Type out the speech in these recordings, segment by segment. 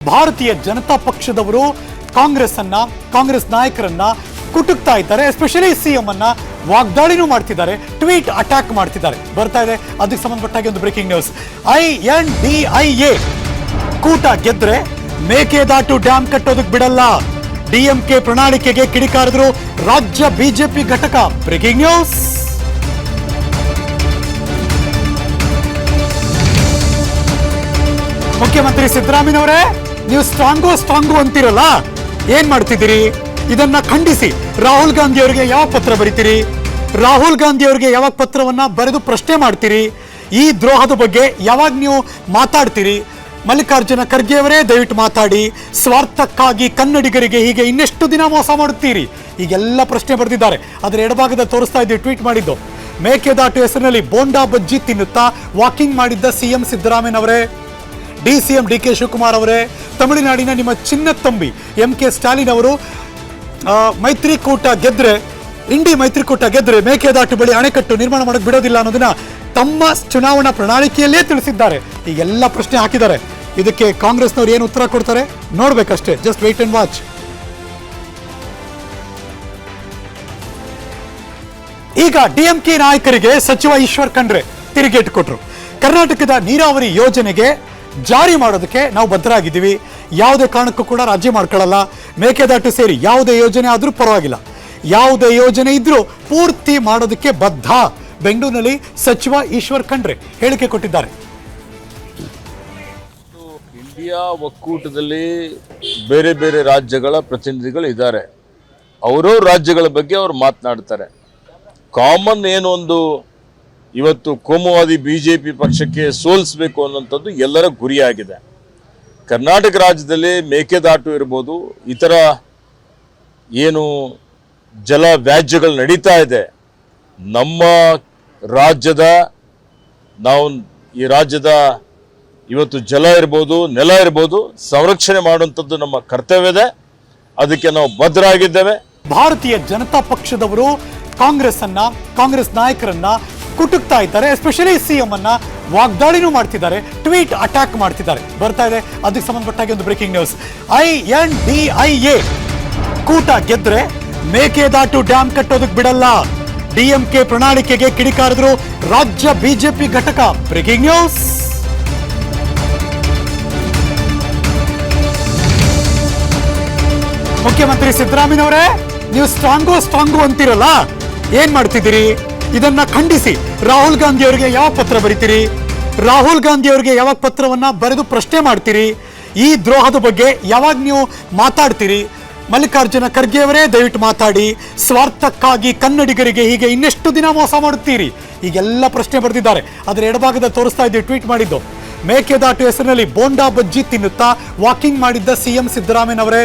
ಭಾರತೀಯ ಜನತಾ ಪಕ್ಷದವರು ಕಾಂಗ್ರೆಸ್ ನಾಯಕರನ್ನ ಕುಟುಕ್ತಾ ಇದ್ದಾರೆ. ಎಸ್ಪೆಷಲಿ ಸಿಎಂ ಅನ್ನ ವಾಗ್ದಾಳಿನೂ ಮಾಡ್ತಿದ್ದಾರೆ, ಟ್ವೀಟ್ ಅಟ್ಯಾಕ್ ಮಾಡ್ತಿದ್ದಾರೆ. ಬರ್ತಾ ಇದೆ ಅದಕ್ಕೆ ಸಂಬಂಧಪಟ್ಟಾಗಿ ಒಂದು ಬ್ರೇಕಿಂಗ್ ನ್ಯೂಸ್. INDIA ಕೂಟ ಗೆದ್ರೆ ಮೇಕೆದಾಟು ಡ್ಯಾಂ ಕಟ್ಟೋದಕ್ಕೆ ಬಿಡಲ್ಲ. ಡಿಎಂಕೆ ಪ್ರಣಾಳಿಕೆಗೆ ಕಿಡಿಕಾರಿದ್ರು ರಾಜ್ಯ ಬಿಜೆಪಿ ಘಟಕ. Breaking news. ಮುಖ್ಯಮಂತ್ರಿ ಸಿದ್ದರಾಮಯ್ಯನವರೇ, ನೀವು ಸ್ಟ್ರಾಂಗು ಅಂತಿರಲ್ಲ, ಏನ್ ಮಾಡ್ತಿದ್ದೀರಿ? ಇದನ್ನ ಖಂಡಿಸಿ ರಾಹುಲ್ ಗಾಂಧಿ ಅವರಿಗೆ ಯಾವ ಪತ್ರ ಬರೀತೀರಿ? ರಾಹುಲ್ ಗಾಂಧಿ ಅವರಿಗೆ ಯಾವಾಗ ಪತ್ರವನ್ನ ಬರೆದು ಪ್ರಶ್ನೆ ಮಾಡ್ತೀರಿ? ಈ ದ್ರೋಹದ ಬಗ್ಗೆ ಯಾವಾಗ ನೀವು ಮಾತಾಡ್ತೀರಿ? ಮಲ್ಲಿಕಾರ್ಜುನ ಖರ್ಗೆ ಅವರೇ, ದಯವಿಟ್ಟು ಮಾತಾಡಿ. ಸ್ವಾರ್ಥಕ್ಕಾಗಿ ಕನ್ನಡಿಗರಿಗೆ ಹೀಗೆ ಇನ್ನೆಷ್ಟು ದಿನ ಮೋಸ ಮಾಡುತ್ತೀರಿ? ಈಗೆಲ್ಲ ಪ್ರಶ್ನೆ ಬರೆದಿದ್ದಾರೆ. ಅದರ ಎಡಭಾಗದ ತೋರಿಸ್ತಾ ಇದ್ದೀವಿ ಟ್ವೀಟ್ ಮಾಡಿದ್ದು. ಮೇಕೆದಾಟು ಹೆಸರಿನಲ್ಲಿ ಬೋಂಡಾ ಬಜ್ಜಿ ತಿನ್ನುತ್ತಾ ವಾಕಿಂಗ್ ಮಾಡಿದ್ದ ಸಿಎಂ ಸಿದ್ದರಾಮಯ್ಯನವರೇ, DCM DK ಶಿವಕುಮಾರ್ ಅವರೇ, ತಮಿಳುನಾಡಿನ ನಿಮ್ಮ ಚಿನ್ನತಂಬಿ MK ಸ್ಟಾಲಿನ್ ಅವರು ಮೈತ್ರಿಕೂಟ ಗೆದ್ರೆ ಮೇಕೆದಾಟು ಬಳಿ ಅಣೆಕಟ್ಟು ನಿರ್ಮಾಣ ಮಾಡಕ್ಕೆ ಬಿಡೋದಿಲ್ಲ ಅನ್ನೋದನ್ನ ತಮ್ಮ ಚುನಾವಣಾ ಪ್ರಣಾಳಿಕೆಯಲ್ಲೇ ತಿಳಿಸಿದ್ದಾರೆ. ಈಗೆಲ್ಲ ಪ್ರಶ್ನೆ ಹಾಕಿದ್ದಾರೆ. ಇದಕ್ಕೆ ಕಾಂಗ್ರೆಸ್ನವ್ರು ಏನು ಉತ್ತರ ಕೊಡ್ತಾರೆ ನೋಡ್ಬೇಕಷ್ಟೇ. Just wait and watch. ಈಗ DMK ನಾಯಕರಿಗೆ ಸಚಿವ ಈಶ್ವರ್ ಖಂಡ್ರೆ ತಿರುಗೇಟು ಕೊಟ್ಟರು. ಕರ್ನಾಟಕದ ನೀರಾವರಿ ಯೋಜನೆಗೆ ಜಾರಿ ಮಾಡೋದಕ್ಕೆ ನಾವು ಬದ್ಧರಾಗಿದ್ದೀವಿ. ಯಾವುದೇ ಕಾರಣಕ್ಕೂ ಕೂಡ ರಾಜಿ ಮಾಡ್ಕೊಳ್ಳಲ್ಲ. ಮೇಕೆದಾಟು ಸೇರಿ ಯಾವುದೇ ಯೋಜನೆ ಆದರೂ ಪರವಾಗಿಲ್ಲ, ಯಾವುದೇ ಯೋಜನೆ ಇದ್ರೂ ಪೂರ್ತಿ ಮಾಡೋದಕ್ಕೆ ಬದ್ಧ. ಬೆಂಗಳೂರಿನಲ್ಲಿ ಸಚಿವ ಈಶ್ವರ್ ಖಂಡ್ರೆ ಹೇಳಿಕೆ ಕೊಟ್ಟಿದ್ದಾರೆ. ಇಂಡಿಯಾ ಒಕ್ಕೂಟದಲ್ಲಿ ಬೇರೆ ಬೇರೆ ರಾಜ್ಯಗಳ ಪ್ರತಿನಿಧಿಗಳು ಇದ್ದಾರೆ. ಅವರ ರಾಜ್ಯಗಳ ಬಗ್ಗೆ ಅವರು ಮಾತನಾಡ್ತಾರೆ. ಕಾಮನ್ ಏನೊಂದು ಇವತ್ತು ಕೋಮುವಾದಿ ಬಿಜೆಪಿ ಪಕ್ಷಕ್ಕೆ ಸೋಲಿಸಬೇಕು ಅನ್ನೋಂಥದ್ದು ಎಲ್ಲರ ಗುರಿಯಾಗಿದೆ. ಕರ್ನಾಟಕ ರಾಜ್ಯದಲ್ಲಿ ಮೇಕೆದಾಟು ಇರ್ಬೋದು, ಇತರ ಏನು ಜಲ ವ್ಯಾಜ್ಯಗಳು ನಡೀತಾ ಇದೆ, ನಮ್ಮ ರಾಜ್ಯದ ಈ ರಾಜ್ಯದ ಇವತ್ತು ಜಲ ಇರ್ಬೋದು, ನೆಲ ಇರ್ಬೋದು, ಸಂರಕ್ಷಣೆ ಮಾಡುವಂಥದ್ದು ನಮ್ಮ ಕರ್ತವ್ಯದೆ. ಅದಕ್ಕೆ ನಾವು ಬದ್ಧರಾಗಿದ್ದೇವೆ. ಭಾರತೀಯ ಜನತಾ ಪಕ್ಷದವರು ಕಾಂಗ್ರೆಸ್ ನಾಯಕರನ್ನ ಕುಟುಕ್ತಾ ಇದ್ದಾರೆ. ಎಸ್ಪೆಷಲಿ ಸಿಎಂ ಅನ್ನ ವಾಗ್ದಾಳಿನೂ ಮಾಡ್ತಿದ್ದಾರೆ, ಟ್ವೀಟ್ ಅಟ್ಯಾಕ್ ಮಾಡ್ತಿದ್ದಾರೆ. ಬರ್ತಾ ಇದೆ ಅದಕ್ಕೆ ಸಂಬಂಧಪಟ್ಟಾಗಿ ಒಂದು ಬ್ರೇಕಿಂಗ್ ನ್ಯೂಸ್. INDIA ಕೂಟ ಗೆದ್ರೆ ಮೇಕೆದಾಟು ಡ್ಯಾಂ ಕಟ್ಟೋದಕ್ಕೆ ಬಿಡಲ್ಲ. DMK ಪ್ರಣಾಳಿಕೆಗೆ ಕಿಡಿಕಾರಿದ್ರು ರಾಜ್ಯ ಬಿಜೆಪಿ ಘಟಕ. Breaking news. ಮುಖ್ಯಮಂತ್ರಿ ಸಿದ್ದರಾಮಯ್ಯನವರೇ, ನೀವು ಸ್ಟ್ರಾಂಗು ಅಂತಿರಲ್ಲ, ಏನ್ ಮಾಡ್ತಿದ್ದೀರಿ? ಇದನ್ನ ಖಂಡಿಸಿ ರಾಹುಲ್ ಗಾಂಧಿ ಅವರಿಗೆ ಯಾವ ಪತ್ರ ಬರೀತೀರಿ? ರಾಹುಲ್ ಗಾಂಧಿ ಅವರಿಗೆ ಯಾವಾಗ ಪತ್ರವನ್ನ ಬರೆದು ಪ್ರಶ್ನೆ ಮಾಡ್ತೀರಿ? ಈ ದ್ರೋಹದ ಬಗ್ಗೆ ಯಾವಾಗ ನೀವು ಮಾತಾಡ್ತೀರಿ? ಮಲ್ಲಿಕಾರ್ಜುನ ಖರ್ಗೆ ಅವರೇ, ದಯವಿಟ್ಟು ಮಾತಾಡಿ. ಸ್ವಾರ್ಥಕ್ಕಾಗಿ ಕನ್ನಡಿಗರಿಗೆ ಹೀಗೆ ಇನ್ನೆಷ್ಟು ದಿನ ಮೋಸ ಮಾಡುತ್ತೀರಿ? ಈಗೆಲ್ಲ ಪ್ರಶ್ನೆ ಬರೆದಿದ್ದಾರೆ. ಅದರ ಎಡಭಾಗದ ತೋರಿಸ್ತಾ ಇದ್ದೀವಿ ಟ್ವೀಟ್ ಮಾಡಿದ್ದು. ಮೇಕೆದಾಟು ಹೆಸರಿನಲ್ಲಿ ಬೋಂಡಾ ಬಜ್ಜಿ ತಿನ್ನುತ್ತಾ ವಾಕಿಂಗ್ ಮಾಡಿದ್ದ ಸಿಎಂ ಸಿದ್ದರಾಮಯ್ಯನವರೇ,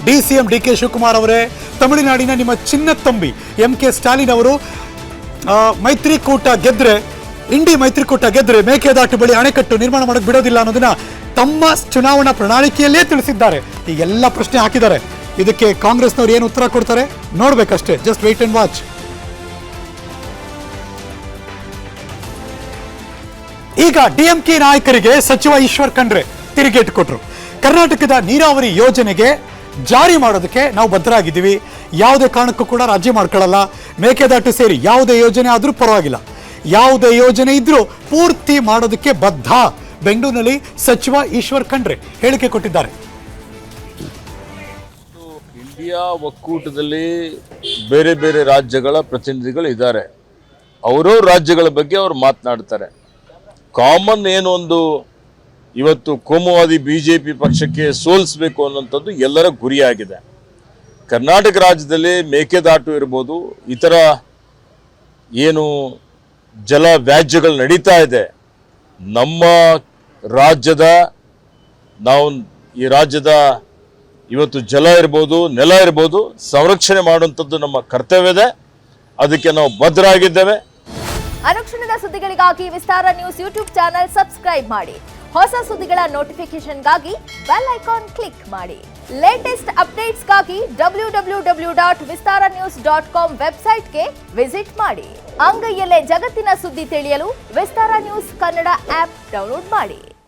DCM DK ಶಿವಕುಮಾರ್ ಅವರೇ, ತಮಿಳುನಾಡಿನ ನಿಮ್ಮ ಚಿನ್ನತಂಬಿ MK ಸ್ಟಾಲಿನ್ ಅವರು ಮೈತ್ರಿಕೂಟ ಗೆದ್ರೆ ಮೇಕೆದಾಟು ಬಳಿ ಅಣೆಕಟ್ಟು ನಿರ್ಮಾಣ ಮಾಡಕ್ಕೆ ಬಿಡೋದಿಲ್ಲ ಅನ್ನೋದನ್ನ ತಮ್ಮ ಚುನಾವಣಾ ಪ್ರಣಾಳಿಕೆಯಲ್ಲೇ ತಿಳಿಸಿದ್ದಾರೆ. ಈಗೆಲ್ಲ ಪ್ರಶ್ನೆ ಹಾಕಿದ್ದಾರೆ. ಇದಕ್ಕೆ ಕಾಂಗ್ರೆಸ್ನವ್ರು ಏನು ಉತ್ತರ ಕೊಡ್ತಾರೆ ನೋಡ್ಬೇಕಷ್ಟೇ. Just wait and watch. ಈಗ DMK ನಾಯಕರಿಗೆ ಸಚಿವ ಈಶ್ವರ್ ಖಂಡ್ರೆ ತಿರುಗೇಟು ಕೊಟ್ಟರು. ಕರ್ನಾಟಕದ ನೀರಾವರಿ ಯೋಜನೆಗೆ ಜಾರಿ ಮಾಡೋದಕ್ಕೆ ನಾವು ಬದ್ಧರಾಗಿದ್ದೀವಿ. ಯಾವುದೇ ಕಾರಣಕ್ಕೂ ಕೂಡ ರಾಜಿ ಮಾಡ್ಕೊಳ್ಳಲ್ಲ. ಮೇಕೆದಾಟು ಸೇರಿ ಯಾವುದೇ ಯೋಜನೆ ಆದರೂ ಪರವಾಗಿಲ್ಲ, ಯಾವುದೇ ಯೋಜನೆ ಇದ್ರೂ ಪೂರ್ತಿ ಮಾಡೋದಕ್ಕೆ ಬದ್ಧ. ಬೆಂಗಳೂರಿನಲ್ಲಿ ಸಚಿವ ಈಶ್ವರ್ ಖಂಡ್ರೆ ಹೇಳಿಕೆ ಕೊಟ್ಟಿದ್ದಾರೆ. ಇಂಡಿಯಾ ಒಕ್ಕೂಟದಲ್ಲಿ ಬೇರೆ ಬೇರೆ ರಾಜ್ಯಗಳ ಪ್ರತಿನಿಧಿಗಳು ಇದ್ದಾರೆ. ಅವರ ರಾಜ್ಯಗಳ ಬಗ್ಗೆ ಅವರು ಮಾತನಾಡ್ತಾರೆ. ಕಾಮನ್ ಏನೊಂದು ಇವತ್ತು ಕೋಮುವಾದಿ ಬಿಜೆಪಿ ಪಕ್ಷಕ್ಕೆ ಸೋಲಿಸಬೇಕು ಅನ್ನೋಂಥದ್ದು ಎಲ್ಲರ ಗುರಿಯಾಗಿದೆ. ಕರ್ನಾಟಕ ರಾಜ್ಯದಲ್ಲಿ ಮೇಕೆದಾಟು ಇರ್ಬೋದು, ಇತರ ಏನು ಜಲ ವ್ಯಾಜ್ಯಗಳು ನಡೀತಾ ಇದೆ, ನಮ್ಮ ರಾಜ್ಯದ ಈ ರಾಜ್ಯದ ಇವತ್ತು ಜಲ ಇರ್ಬೋದು, ನೆಲ ಇರ್ಬೋದು, ಸಂರಕ್ಷಣೆ ಮಾಡುವಂಥದ್ದು ನಮ್ಮ ಕರ್ತವ್ಯದೆ. ಅದಕ್ಕೆ ನಾವು ಬದ್ಧರಾಗಿದ್ದೇವೆ. ಅನುಕ್ಷಣದ ಸುದ್ದಿಗಳಿಗಾಗಿ ವಿಸ್ತಾರ ನ್ಯೂಸ್ ಯೂಟ್ಯೂಬ್ ಚಾನೆಲ್ ಸಬ್ಸ್ಕ್ರೈಬ್ ಮಾಡಿ. ಹೊಸ ಸುದ್ದಿಗಳ ನೋಟಿಫಿಕೇಶನ್ಗಾಗಿ ಬೆಲ್ ಐಕಾನ್ ಕ್ಲಿಕ್ ಮಾಡಿ. ಲೇಟೆಸ್ಟ್ ಅಪ್ಡೇಟ್ಸ್ಗಾಗಿ www.vistaranews.com ವೆಬ್ಸೈಟ್ಗೆ ವಿಸಿಟ್ ಮಾಡಿ. ಅಂಗೈಯಲ್ಲೇ ಜಗತ್ತಿನ ಸುದ್ದಿ ತಿಳಿಯಲು ವಿಸ್ತಾರ ನ್ಯೂಸ್ ಕನ್ನಡ ಆಪ್ ಡೌನ್ಲೋಡ್ ಮಾಡಿ.